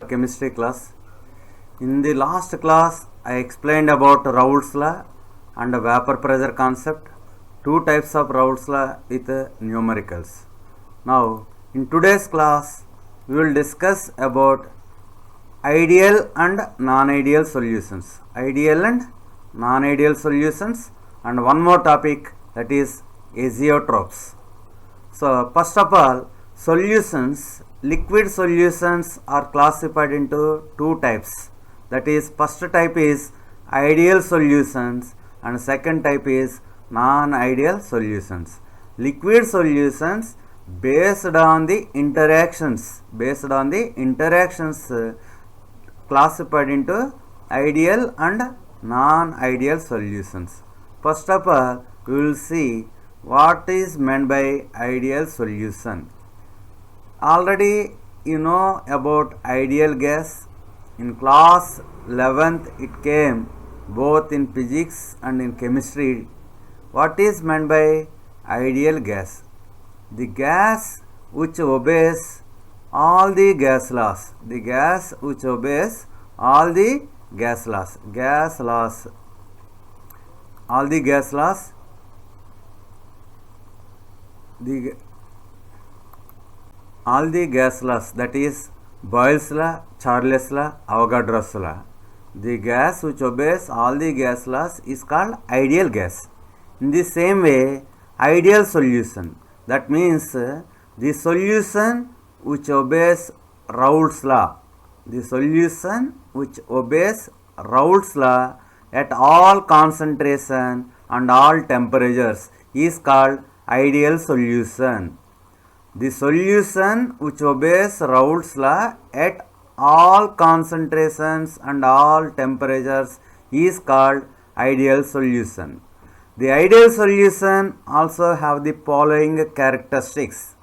Chemistry class. In the last class, I explained about Raoult's law and vapor pressure concept. Two types of Raoult's law with numericals. Now, in today's class, we will discuss about ideal and non-ideal solutions. Ideal and non-ideal solutions, and one more topic, that is azeotropes. So, first of all, solutions, liquid solutions are classified into two types. That is, first type is ideal solutions and second type is non-ideal solutions. Liquid solutions based on the interactions classified into ideal and non-ideal solutions. First of all, we will see what is meant by ideal solution. Already you know about ideal gas. In class 11th it came both in physics and in chemistry. What is meant by ideal gas? The gas which obeys all the gas laws. The gas which obeys all the gas laws. All the gas laws. All the gas laws, that is Boyle's law, Charles' law, Avogadro's law. The gas which obeys all the gas laws is called ideal gas. In the same way, ideal solution, that means the solution which obeys Raoult's law. The solution which obeys Raoult's law at all concentration and all temperatures is called ideal solution. The solution which obeys Raoult's law at all concentrations and all temperatures is called ideal solution. The ideal solution also have the following characteristics.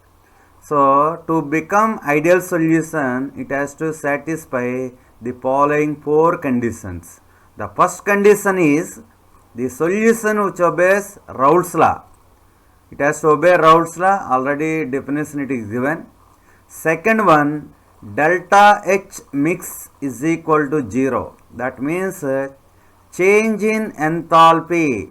So, to become ideal solution, it has to satisfy the following four conditions. The first condition is the solution which obeys Raoult's law. It has to obey Raoult's law, already definition it is given. Second one, delta H mix is equal to 0. That means change in enthalpy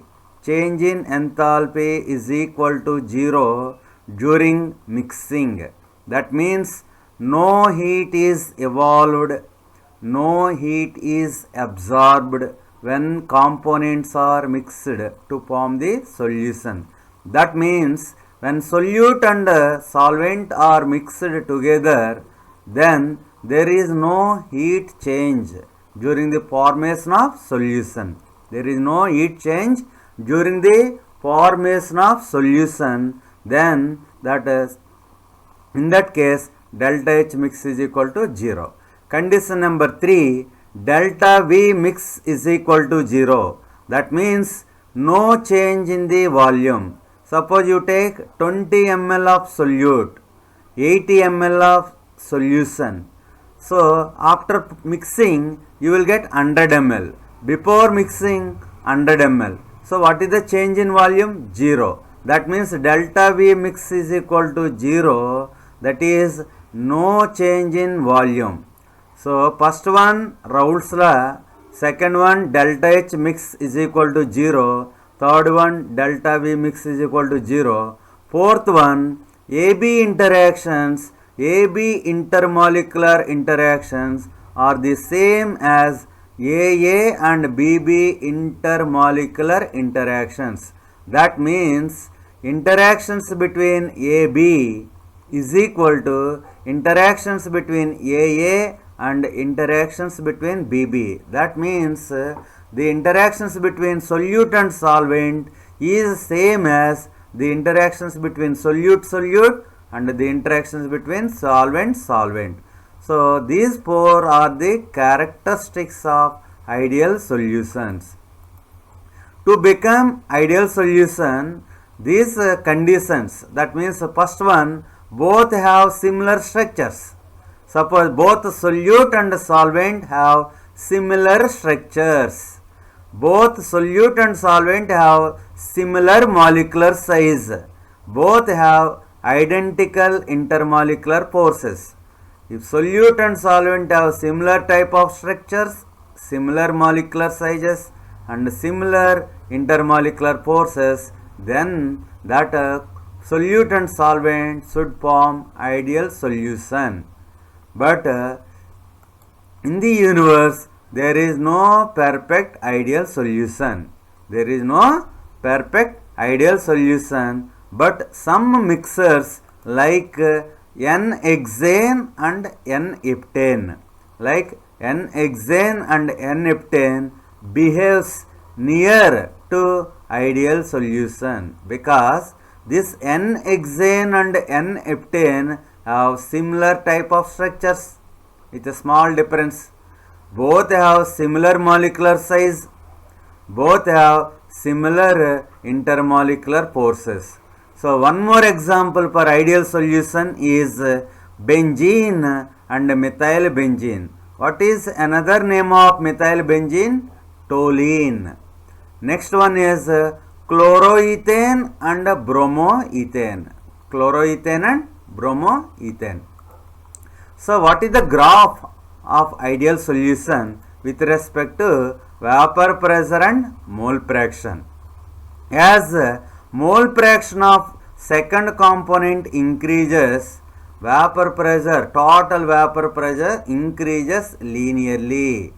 is equal to 0 during mixing. That means no heat is evolved, no heat is absorbed when components are mixed to form the solution. That means when solute and solvent are mixed together, then there is no heat change during the formation of solution. There is no heat change during the formation of solution. Then that is, in that case, delta H mix is equal to 0. Condition number 3, delta V mix is equal to 0. That means no change in the volume. Suppose you take 20 ml of solute, 80 ml of solution. So, after mixing, you will get 100 ml. Before mixing, 100 ml. So, what is the change in volume? 0. That means delta V mix is equal to 0. That is no change in volume. So, first one Raoult's law, second one delta H mix is equal to 0. Third one, delta V mix is equal to 0. Fourth one, AB interactions, AB intermolecular interactions are the same as AA and BB intermolecular interactions. That means interactions between AB is equal to interactions between AA and interactions between BB. That means the interactions between solute and solvent is same as the interactions between solute and the interactions between solvent. So, these four are the characteristics of ideal solutions. To become ideal solution, these conditions, that means first one, both have similar structures. Suppose both solute and solvent have similar structures. Both solute and solvent have similar molecular size. Both have identical intermolecular forces. If solute and solvent have similar type of structures, similar molecular sizes and similar intermolecular forces, then that solute and solvent should form ideal solution. But in the universe, there is no perfect ideal solution. There is no perfect ideal solution, but some mixers like N-hexane and N-heptane, like N-hexane and N-heptane behaves near to ideal solution because this N-hexane and N-heptane have similar type of structures with a small difference. Both have similar molecular size, both have similar intermolecular forces. So one more example for ideal solution is benzene and methyl benzene. What is another name of methyl benzene? Toluene. Next one is chloroethane and bromoethane. Chloroethane and bromoethane. So what is the graph of ideal solution with respect to vapor pressure and mole fraction? As mole fraction of second component increases, vapor pressure, total vapor pressure increases linearly.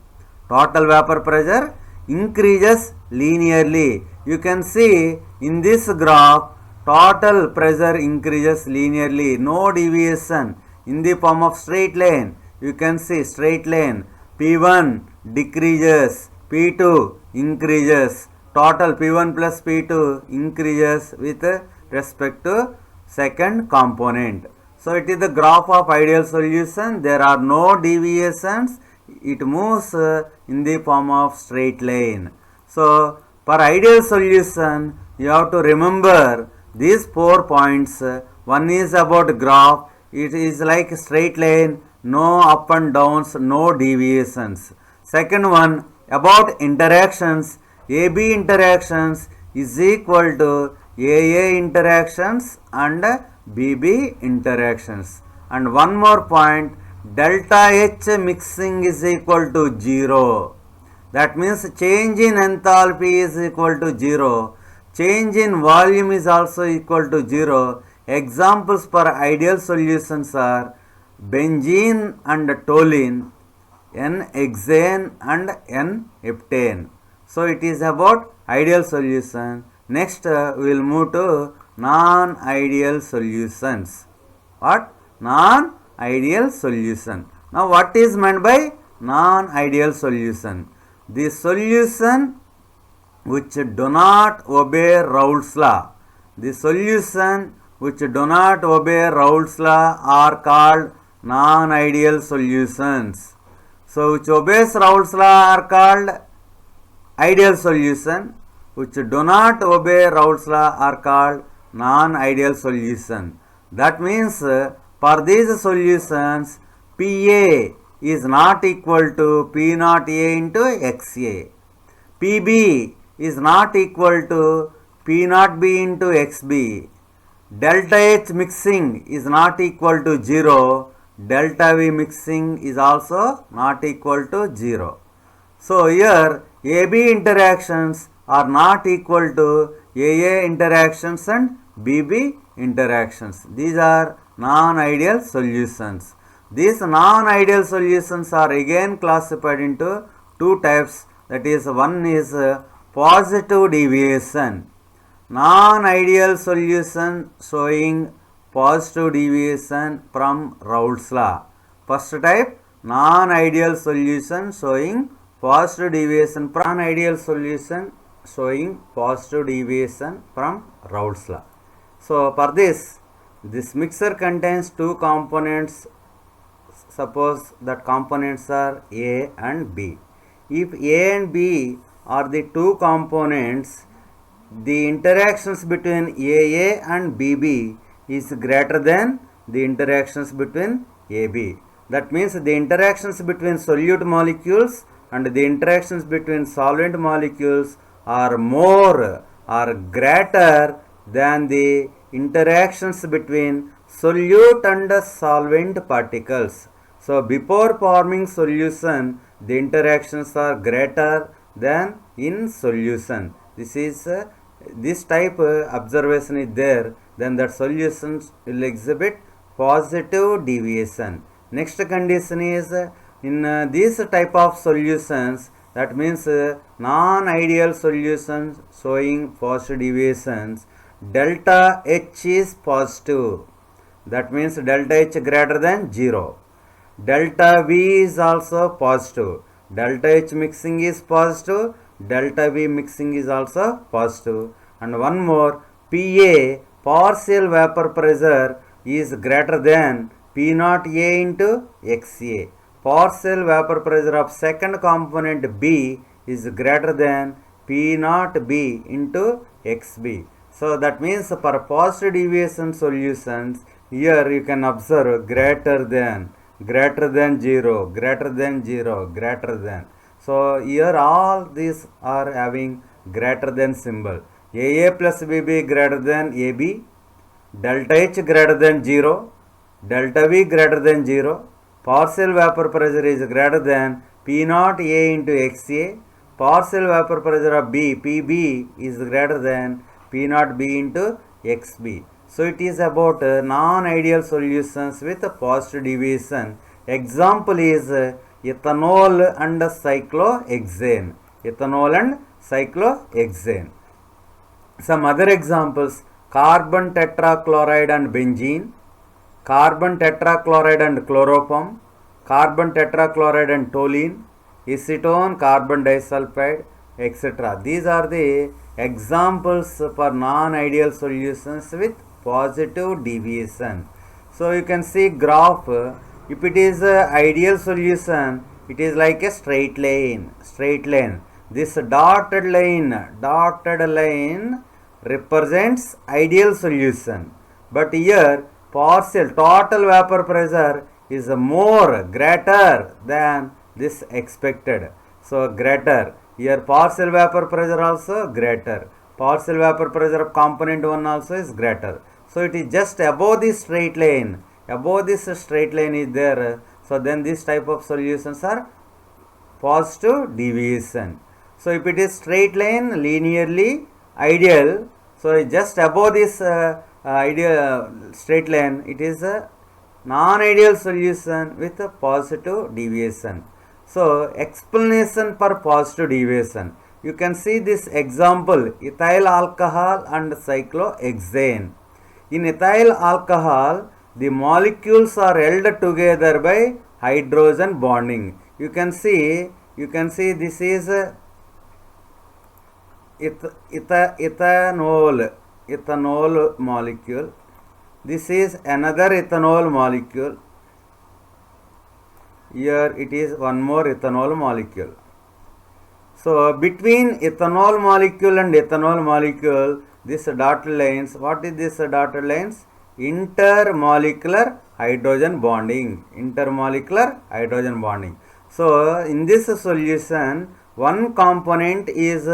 Total vapor pressure increases linearly. You can see in this graph, total pressure increases linearly, no deviation in the form of straight line. You can see straight line. P1 decreases, P2 increases, total P1 plus P2 increases with respect to second component. So it is the graph of ideal solution. There are no deviations. It moves in the form of straight line. So for ideal solution, you have to remember these 4 points. One is about graph. It is like straight line, no up and downs, no deviations. Second one, about interactions. AB interactions is equal to AA interactions and BB interactions. And one more point, delta H mixing is equal to 0. That means change in enthalpy is equal to 0. Change in volume is also equal to 0. Examples for ideal solutions are benzene and toluene, N-hexane and N-heptane. So it is about ideal solution. Next we will move to non-ideal solutions. What? Non-ideal solution. Now what is meant by non-ideal solution? The solution which do not obey Raoult's law. The solution which do not obey Raoult's law are called non-ideal solutions. So which obeys Raoult's law are called ideal solution, which do not obey Raoult's law are called non-ideal solution. That means for these solutions, PA is not equal to P naught A into XA. PB is not equal to P naught B into XB. Delta H mixing is not equal to 0. Delta V mixing is also not equal to 0. So here AB interactions are not equal to AA interactions and BB interactions. These are non-ideal solutions. These non-ideal solutions are again classified into two types. That is, one is positive deviation. Non-ideal solution showing positive deviation from Raoult's law. First type, non-ideal solution showing positive deviation from non-ideal solution showing positive deviation from Raoult's law. So for this mixer contains two components. Suppose that components are A and B. If A and B are the two components, the interactions between AA and BB is greater than the interactions between AB. That means the interactions between solute molecules and the interactions between solvent molecules are more or greater than the interactions between solute and solvent particles. So before forming solution, the interactions are greater than in solution. This type observation is there, then that solutions will exhibit positive deviation. Next condition is in these type of solutions, that means non-ideal solutions showing positive deviations, delta H is positive. That means delta H greater than 0. Delta V is also positive. Delta H mixing is positive. Delta V mixing is also positive. And one more, PA, partial vapor pressure, is greater than P naught A into XA. Partial vapor pressure of second component B is greater than P naught B into XB. So that means for positive deviation solutions, here you can observe greater than 0, greater than 0, greater than. So here all these are having greater than symbol. AA plus BB greater than AB, delta H greater than 0, delta V greater than 0, partial vapor pressure is greater than P naught A into XA, partial vapor pressure of B, PB, is greater than P naught B into XB. So it is about non-ideal solutions with positive deviation. Example is ethanol and cyclohexane. Ethanol and cyclohexane. Some other examples: carbon tetrachloride and benzene, carbon tetrachloride and chloroform, carbon tetrachloride and toluene, acetone, carbon disulfide, etc. These are the examples for non-ideal solutions with positive deviation. So you can see graph. If it is a ideal solution, it is like a straight line. This dotted line represents ideal solution. But here partial total vapor pressure is more greater than this expected. So greater. Here partial vapor pressure also greater. Partial vapor pressure of component 1 also is greater. So it is just above this straight line. Above this straight line is there. So then this type of solutions are positive deviation. So if it is straight line, linearly ideal, so just above this ideal straight line, it is a non-ideal solution with a positive deviation. So explanation for positive deviation. You can see this example, ethyl alcohol and cyclohexane. In ethyl alcohol, the molecules are held together by hydrogen bonding. You can see this is ethanol molecule. This is another ethanol molecule. Here it is one more ethanol molecule. So between ethanol molecule and ethanol molecule, this dotted lines, what is this dotted lines? Intermolecular hydrogen bonding. Intermolecular hydrogen bonding. So in this solution, one component is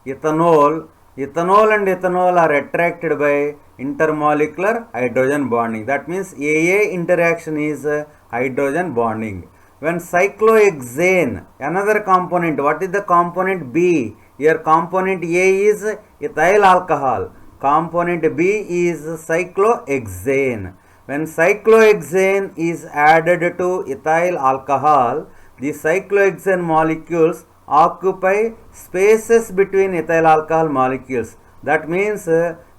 ethanol. Ethanol and ethanol are attracted by intermolecular hydrogen bonding. That means AA interaction is hydrogen bonding. When cyclohexane, another component, what is the component B? Here component A is ethyl alcohol. Component B is cyclohexane. When cyclohexane is added to ethyl alcohol, the cyclohexane molecules occupy spaces between ethyl alcohol molecules. That means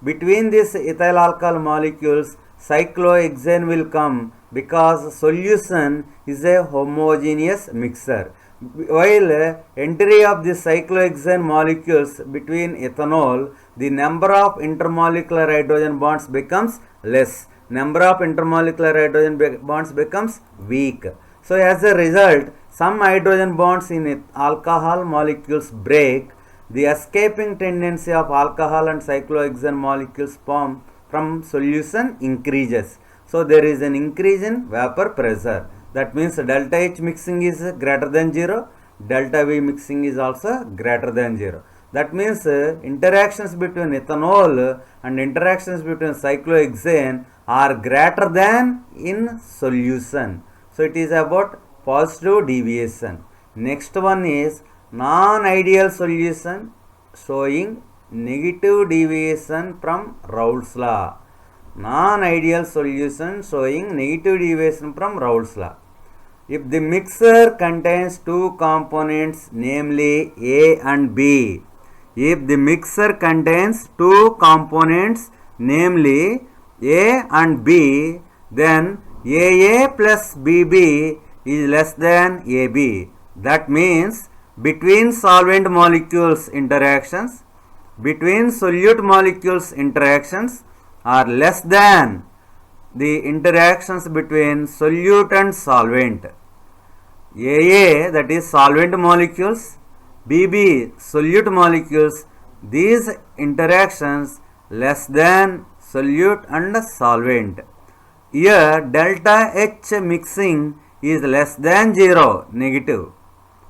between these ethyl alcohol molecules, cyclohexane will come because solution is a homogeneous mixture. While entry of the cyclohexane molecules between ethanol, the number of intermolecular hydrogen bonds becomes less. Number of intermolecular hydrogen bonds becomes weak. So as a result, some hydrogen bonds in alcohol molecules break. The escaping tendency of alcohol and cyclohexane molecules from solution increases. So there is an increase in vapor pressure. That means delta H mixing is greater than 0. Delta V mixing is also greater than 0. That means interactions between ethanol and interactions between cyclohexane are greater than in solution. So it is about positive deviation. Next one is non-ideal solution showing negative deviation from Raoult's law. Non-ideal solution showing negative deviation from Raoult's law. If the mixture contains two components, namely A and B, if the mixture contains two components, namely A and B, then AA plus BB is less than AB. That means between solvent molecules interactions, between solute molecules interactions are less than the interactions between solute and solvent. AA, that is solvent molecules, BB solute molecules, these interactions less than solute and solvent. Here delta H mixing is less than 0, negative.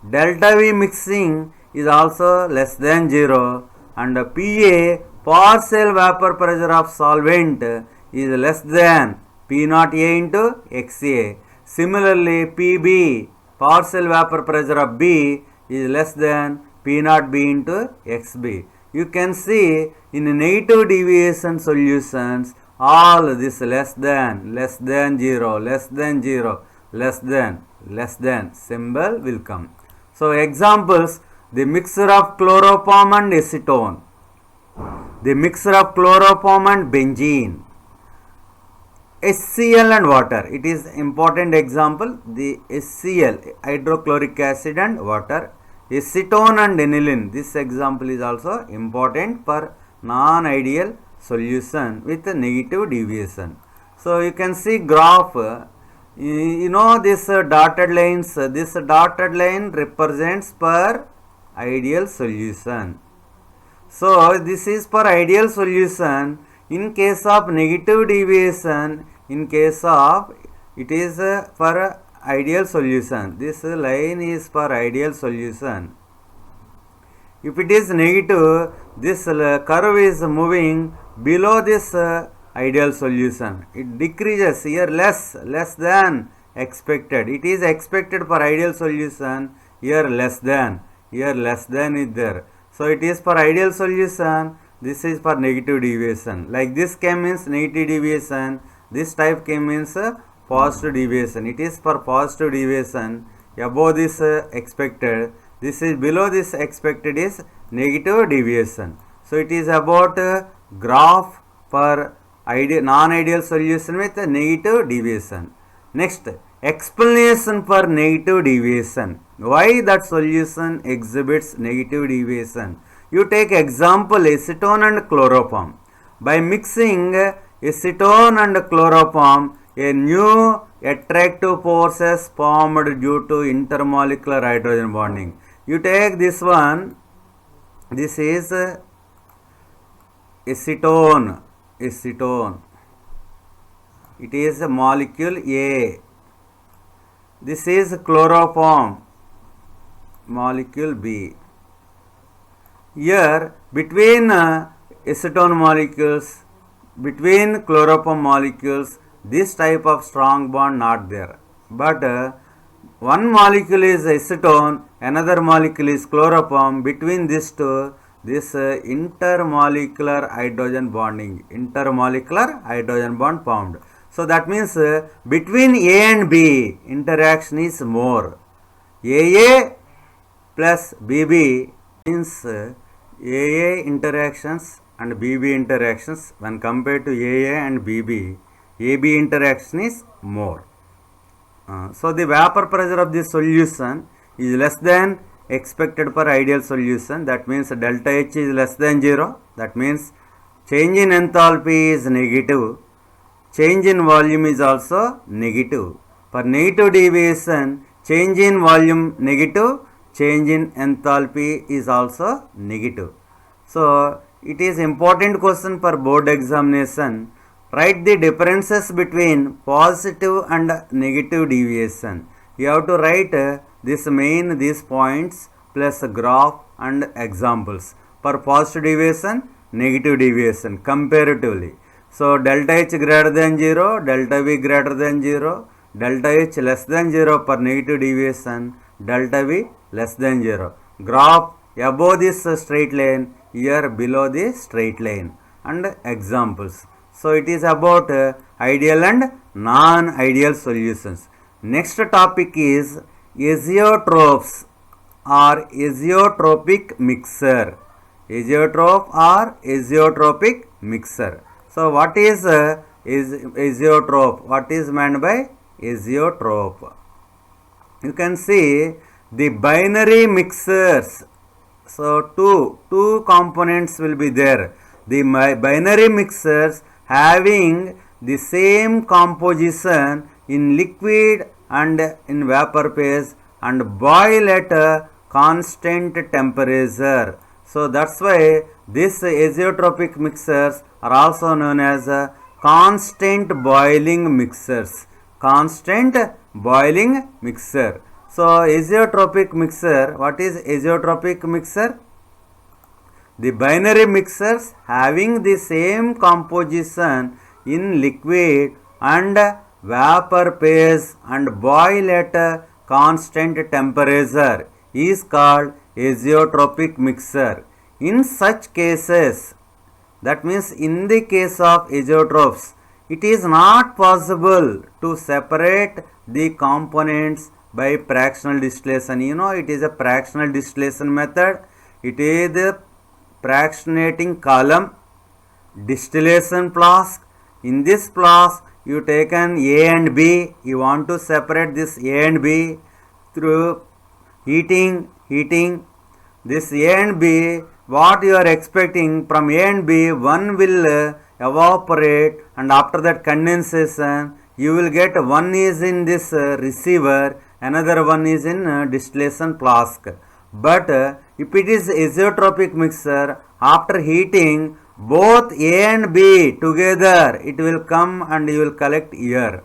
Delta V mixing is also less than 0, and PA, partial vapor pressure of solvent, is less than P naught A into XA. Similarly, PB, partial vapor pressure of B, is less than P naught B into XB. You can see in negative deviation solutions, all this less than 0, less than 0, less than symbol will come. So examples, the mixture of chloroform and acetone, the mixture of chloroform and benzene, HCl and water. It is important example, the HCl, hydrochloric acid and water, acetone and aniline. This example is also important for non-ideal solution with negative deviation. So you can see graph, you know this dotted lines, this dotted line represents per ideal solution. So this is for ideal solution. In case of negative deviation, in case of it is for ideal solution. This line is for ideal solution. If it is negative, this curve is moving below this ideal solution. It decreases here, less than expected. It is expected for ideal solution, here less than is there. So it is for ideal solution, this is for negative deviation. Like this came means negative deviation, this type came means positive deviation. It is for positive deviation, above this expected, this is below this expected is negative deviation. So it is about graph for non-ideal solution with negative deviation. Next, explanation for negative deviation. Why that solution exhibits negative deviation? You take example acetone and chloroform. By mixing acetone and chloroform, a new attractive force is formed due to intermolecular hydrogen bonding. You take this one, this is acetone. It is molecule A. This is chloroform, molecule B. Here between acetone molecules, between chloroform molecules, this type of strong bond not there. But one molecule is acetone, another molecule is chloroform. Between these two, this intermolecular hydrogen bonding, intermolecular hydrogen bond formed. So that means between A and B interaction is more. AA plus BB means AA interactions and BB interactions when compared to AA and BB, AB interaction is more. So the vapor pressure of this solution is less than expected for ideal solution. That means delta H is less than 0. That means change in enthalpy is negative. Change in volume is also negative. For negative deviation, change in volume negative, change in enthalpy is also negative. So it is important question for board examination. Write the differences between positive and negative deviation. You have to write these points plus graph and examples. For positive deviation, negative deviation comparatively. So delta H greater than 0, delta V greater than 0, delta H less than 0 per negative deviation, delta V less than 0. Graph above this straight line, here below the straight line, and examples. So it is about ideal and non-ideal solutions. Next topic is azeotrophs or azeotropic mixer. Azeotroph or azeotropic mixer. So what is azeotroph? What is meant by azeotroph? You can see the binary mixers. So two components will be there. The binary mixers having the same composition in liquid and in vapor phase and boil at a constant temperature. So that's why these azeotropic mixers are also known as constant boiling mixers. Constant boiling mixer. So azeotropic mixer, what is azeotropic mixer? The binary mixers having the same composition in liquid and vapor phase and boil at a constant temperature is called azeotropic mixer. In such cases, that means in the case of azeotrophs, it is not possible to separate the components by fractional distillation. You know, it is a fractional distillation method. It is the fractionating column, distillation flask. In this flask, you taken A and B. You want to separate this A and B through heating. This A and B, what you are expecting from A and B, one will evaporate, and after that condensation, you will get one is in this receiver, another one is in distillation flask. But if it is azeotropic mixer, after heating both A and B together, it will come and you will collect here.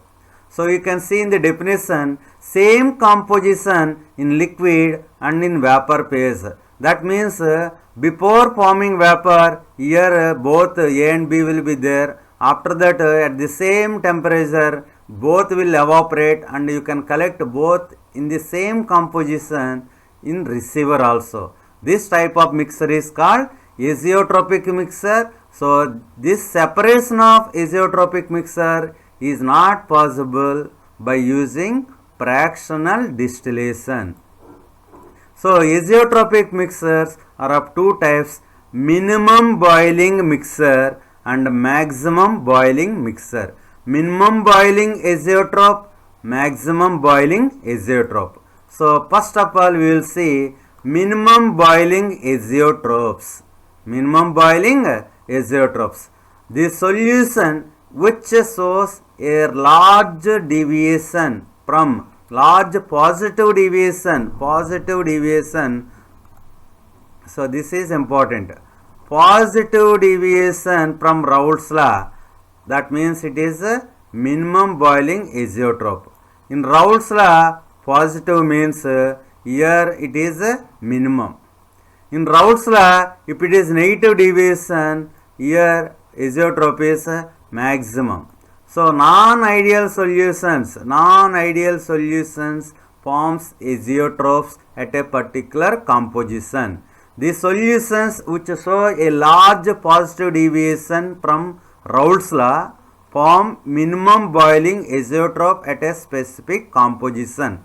So you can see in the definition, same composition in liquid and in vapor phase. That means before forming vapor, here both A and B will be there. After that, at the same temperature, both will evaporate and you can collect both in the same composition in receiver also. This type of mixer is called azeotropic mixer. So this separation of azeotropic mixer is not possible by using fractional distillation. So azeotropic mixers are of two types: minimum boiling mixer and maximum boiling mixer. Minimum boiling azeotroph, maximum boiling azeotroph. So first of all, we will see minimum boiling azeotrophs. Minimum boiling azeotrophs. The solution which shows a large deviation from large positive deviation. So this is important. Positive deviation from Raoult's law. That means it is a minimum boiling azeotroph. In Raoult's law, positive means here it is a minimum. In Raoult's law, if it is negative deviation, here azeotroph is a maximum. So non-ideal solutions forms azeotrophs at a particular composition. The solutions which show a large positive deviation from Raoult's law form minimum boiling azeotroph at a specific composition.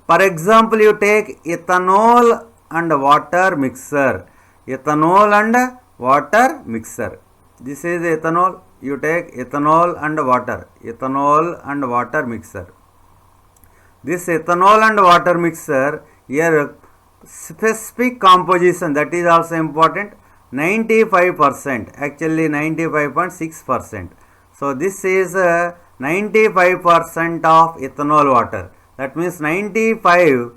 For example, you take ethanol and water mixer. Ethanol and water mixer. This is ethanol. You take ethanol and water. Ethanol and water mixer. This ethanol and water mixer, here specific composition, that is also important. 95%, actually 95.6%. So this is 95% of ethanol water. That means 95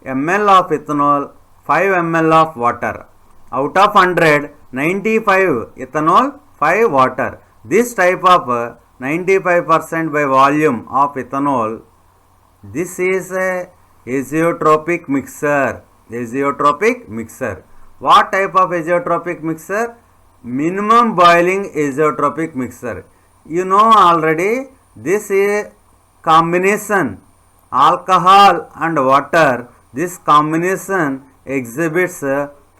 ml of ethanol, 5 ml of water. Out of 100, 95 ethanol, 5 water. This type of 95% by volume of ethanol, this is a azeotropic mixer. Azeotropic mixer. What type of azeotropic mixer? Minimum boiling azeotropic mixer. You know already, this is combination, alcohol and water, this combination exhibits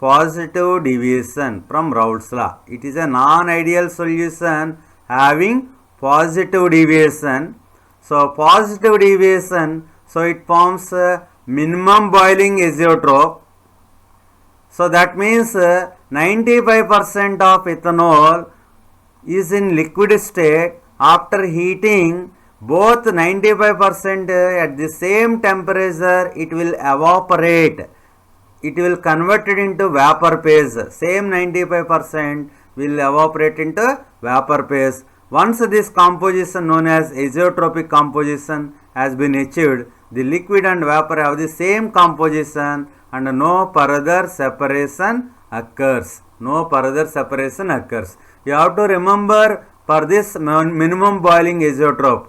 positive deviation from Raoult's law. It is a non-ideal solution having positive deviation. So positive deviation, so it forms minimum boiling azeotrope. So that means 95% of ethanol is in liquid state. After heating both 95% at the same temperature, it will evaporate. It will convert it into vapor phase. Same 95% will evaporate into vapor phase. Once this composition known as azeotropic composition has been achieved, the liquid and vapor have the same composition and no further separation occurs. No further separation occurs. You have to remember for this minimum boiling azeotrope,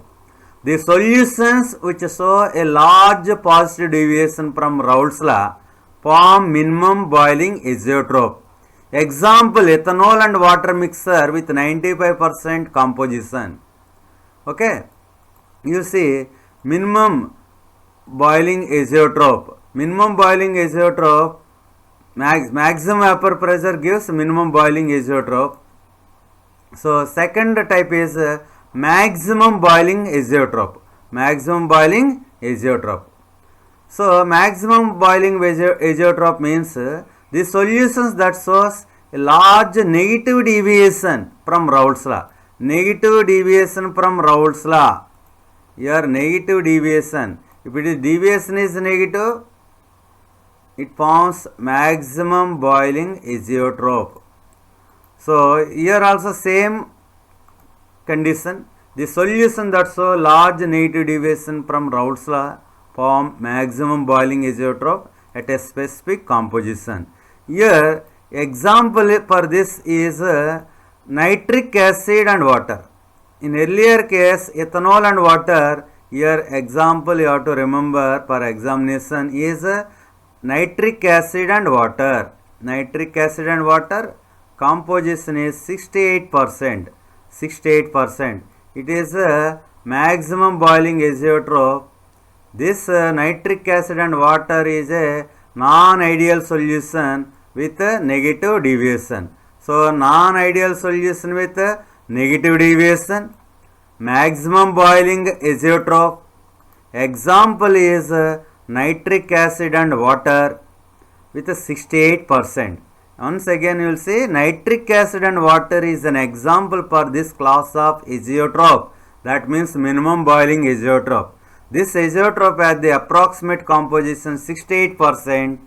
the solutions which show a large positive deviation from Raoult's law form minimum boiling azeotrope. Example, ethanol and water mixture with 95% composition. Okay, you see minimum boiling azeotrope. Minimum boiling azeotrope, maximum vapor pressure gives minimum boiling azeotrope. So second type is maximum boiling azeotrope. Maximum boiling azeotrope. So maximum boiling azeotrope means the solutions that shows a large negative deviation from Raoult's law. Negative deviation from Raoult's law. Here negative deviation. If it is deviation is negative, it forms maximum boiling azeotrope. So here also same condition. The solution that show large negative deviation from Raoult's law form maximum boiling azeotrope at a specific composition. Here example for this is nitric acid and water. In earlier case ethanol and water. Here example you have to remember for examination is nitric acid and water. Nitric acid and water composition is 68%. 68%. It is a maximum boiling azeotrope. This nitric acid and water is a non-ideal solution with negative deviation. So non-ideal solution with negative deviation. Maximum boiling azeotrope. Example is nitric acid and water with 68%. Once again you will see nitric acid and water is an example for this class of azeotrope. That means minimum boiling azeotrope. This azeotrope has the approximate composition 68%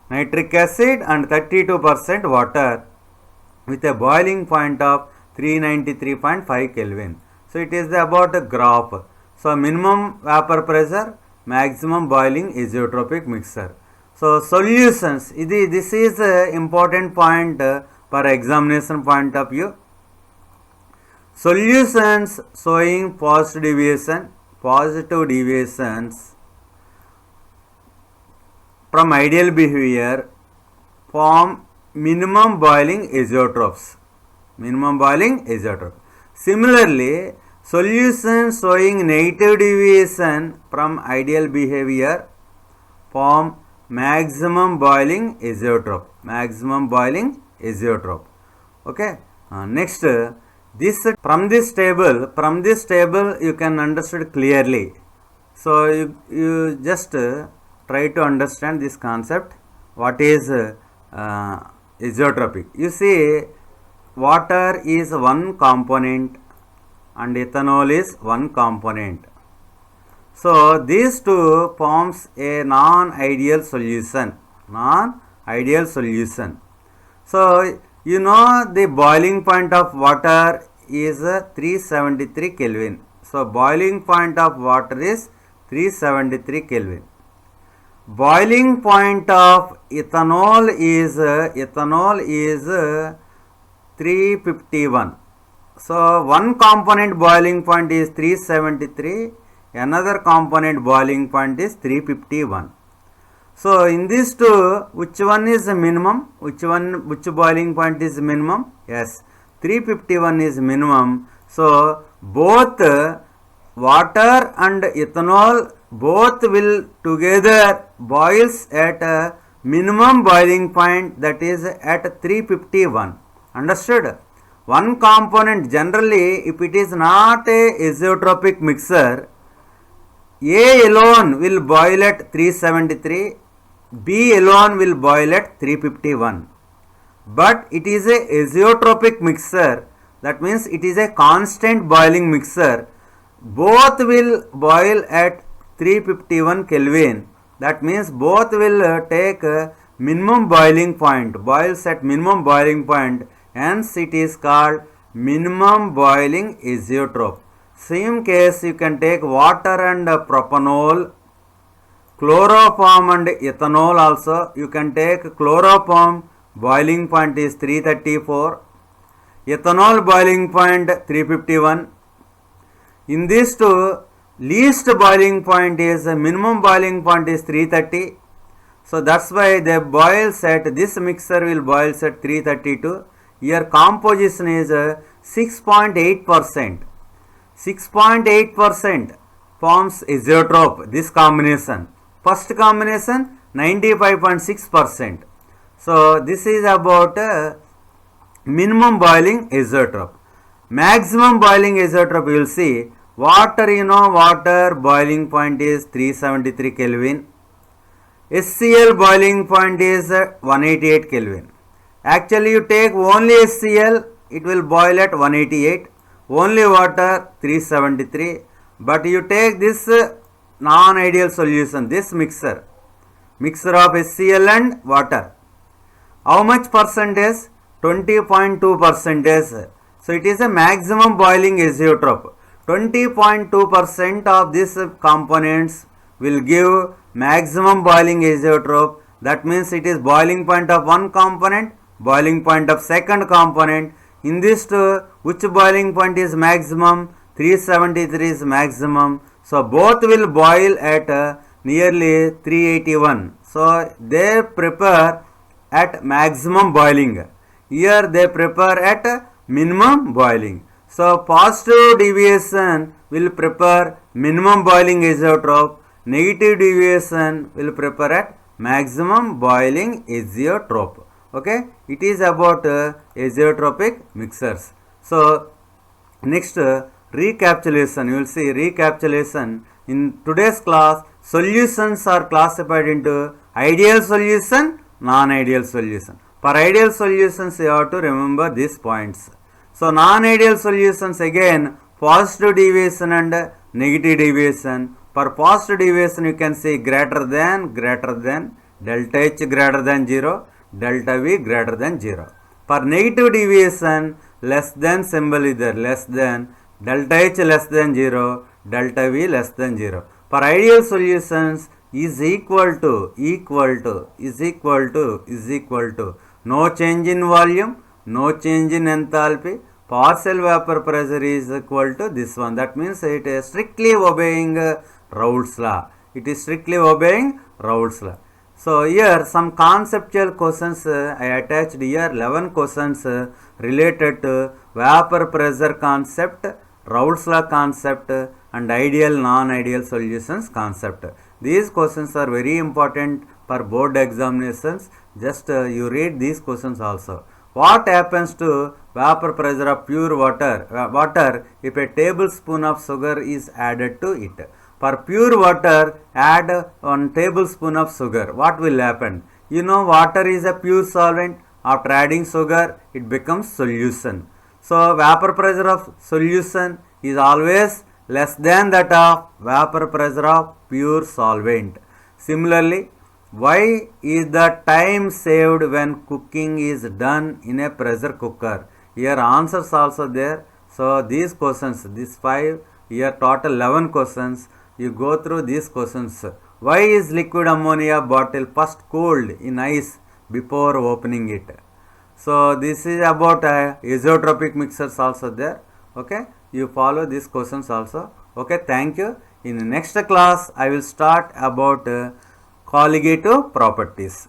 nitric acid and 32% water with a boiling point of 393.5 Kelvin. So it is about a graph. So minimum vapor pressure, maximum boiling azeotropic mixture. So solutions, this is an important point for examination point of view. Solutions showing positive deviations from ideal behavior form minimum boiling azeotropes. Minimum boiling azeotrope. Similarly, solutions showing negative deviation from ideal behavior form maximum boiling azeotrope. Maximum boiling azeotrope. Okay. Next, from this table you can understand clearly. So you just try to understand this concept. What is azeotropic? You see, water is one component and ethanol is one component. So these two forms a non-ideal solution. Non-ideal solution. So you know the boiling point of water is 373 Kelvin. So boiling point of water is 373 Kelvin. Boiling point of ethanol is 351. So one component boiling point is 373, another component boiling point is 351. So in these two, which one is the minimum? Which boiling point is minimum? Yes, 351 is minimum. So both water and ethanol both will together boils at a minimum boiling point, that is at 351. Understood? One component, generally if it is not a azeotropic mixer, A alone will boil at 373, B alone will boil at 351. But it is a azeotropic mixer, that means it is a constant boiling mixer. Both will boil at 351 Kelvin. That means both will take minimum boiling point, boils at minimum boiling point, hence it is called minimum boiling azeotrope. Same case you can take water and propanol, chloroform and ethanol also. You can take chloroform, boiling point is 334, ethanol boiling point 351. In these two, least boiling point is minimum boiling point is 330. So that's why they boils at, this mixer will boils at 332. Here composition is 6.8%. 6.8% forms azeotrope, this combination. First combination 95.6%. So this is about minimum boiling azeotrope. Maximum boiling azeotrope you will see, water, water boiling point is 373 Kelvin. HCl boiling point is 188 Kelvin. Actually you take only HCl, it will boil at 188. Only water 373. But you take this non-ideal solution, this mixer of HCl and water. How much percentage? 20.2 percentage. So it is a maximum boiling azeotrope. 20.2% of these components will give maximum boiling azeotrope. That means it is boiling point of one component, boiling point of second component. In this two, which boiling point is maximum? 373 is maximum. So both will boil at nearly 381. So they prepare at maximum boiling. Here they prepare at minimum boiling. So positive deviation will prepare minimum boiling azeotrope. Negative deviation will prepare at maximum boiling azeotrope. Okay, it is about azeotropic mixers. So next recapitulation, you will see recapitulation. In today's class, solutions are classified into ideal solution, non-ideal solution. For ideal solutions, you have to remember these points. So non-ideal solutions, again positive deviation and negative deviation. For positive deviation, you can say greater than, delta H greater than 0, delta V greater than 0. For negative deviation, less than symbol is there, less than, delta H less than 0, delta V less than 0. For ideal solutions, is equal to, no change in volume, no change in enthalpy, partial vapor pressure is equal to this one. That means it is strictly obeying Raoult's law. It is strictly obeying Raoult's law. So here some conceptual questions I attached here, 11 questions related to vapor pressure concept, Raoult's law concept and ideal non-ideal solutions concept. These questions are very important for board examinations. Just you read these questions also. What happens to vapor pressure of pure water if a tablespoon of sugar is added to it? For pure water, add 1 tablespoon of sugar. What will happen? Water is a pure solvent. After adding sugar, it becomes solution. So vapor pressure of solution is always less than that of vapor pressure of pure solvent. Similarly, why is the time saved when cooking is done in a pressure cooker? Here answers also there. So these questions, these 5, here total 11 questions. You go through these questions. Why is liquid ammonia bottle first cooled in ice before opening it? So this is about azeotropic mixers also there. Okay, you follow these questions also. Okay, thank you. In the next class, I will start about colligative properties.